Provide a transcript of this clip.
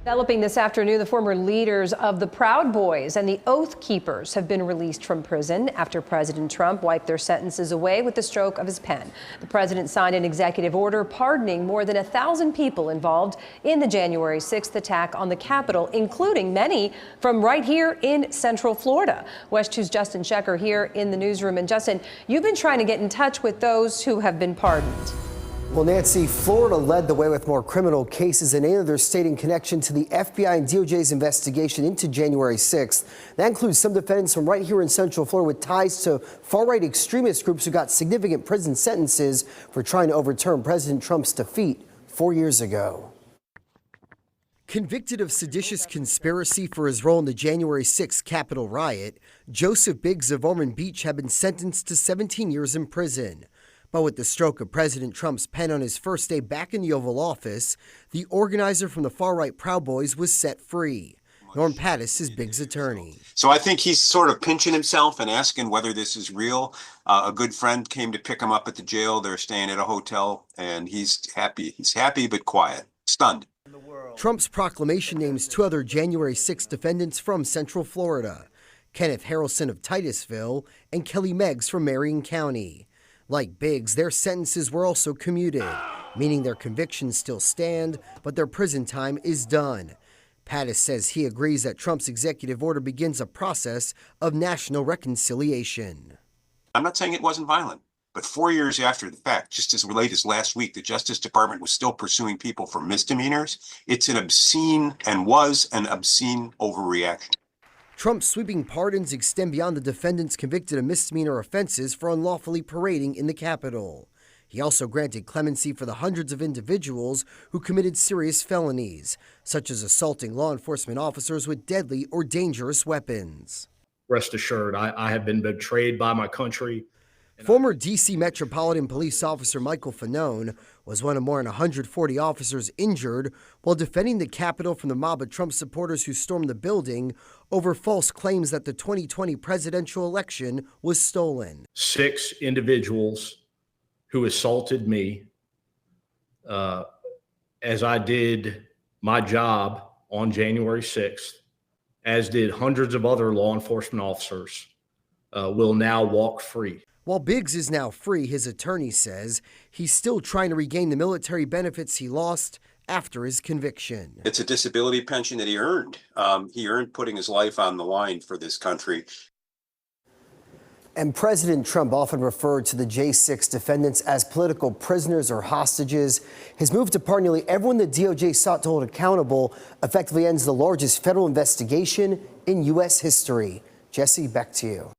Developing this afternoon, the former leaders of the Proud Boys and the Oath Keepers have been released from prison after President Trump wiped their sentences away with the stroke of his pen. The president signed an executive order pardoning more than 1,000 people involved in the January 6th attack on the Capitol, including many from right here in Central Florida. West 2's Justin Shecker here in the newsroom. And Justin, you've been trying to get in touch with those who have been pardoned. Well, Nancy, Florida led the way with more criminal cases than any other state in connection to the FBI and DOJ's investigation into January 6th. That includes some defendants from right here in Central Florida with ties to far-right extremist groups who got significant prison sentences for trying to overturn President Trump's defeat 4 years ago. Convicted of seditious conspiracy for his role in the January 6th Capitol riot, Joseph Biggs of Ormond Beach had been sentenced to 17 years in prison. But with the stroke of President Trump's pen on his first day back in the Oval Office, the organizer from the far-right Proud Boys was set free. Norm Pattis is Biggs' attorney. So I think he's sort of pinching himself and asking whether this is real. A good friend came to pick him up at the jail. They're staying at a hotel, and he's happy. He's happy but quiet, stunned. Trump's proclamation names 2 other January 6 defendants from Central Florida, Kenneth Harrelson of Titusville and Kelly Meggs from Marion County. Like Biggs, their sentences were also commuted, meaning their convictions still stand, but their prison time is done. Pattis says he agrees that Trump's executive order begins a process of national reconciliation. I'm not saying it wasn't violent, but 4 years after the fact, just as late as last week, the Justice Department was still pursuing people for misdemeanors. It's an obscene and was an obscene overreaction. Trump's sweeping pardons extend beyond the defendants convicted of misdemeanor offenses for unlawfully parading in the Capitol. He also granted clemency for the hundreds of individuals who committed serious felonies, such as assaulting law enforcement officers with deadly or dangerous weapons. Rest assured, I have been betrayed by my country. Former D.C. Metropolitan Police Officer Michael Fanone was one of more than 140 officers injured while defending the Capitol from the mob of Trump supporters who stormed the building over false claims that the 2020 presidential election was stolen. 6 individuals who assaulted me as I did my job on January 6th, as did hundreds of other law enforcement officers, will now walk free. While Biggs is now free, his attorney says he's still trying to regain the military benefits he lost after his conviction. It's a disability pension that he earned. He earned putting his life on the line for this country. And President Trump often referred to the J6 defendants as political prisoners or hostages. His move to pardon nearly everyone the DOJ sought to hold accountable effectively ends the largest federal investigation in U.S. history. Jesse, back to you.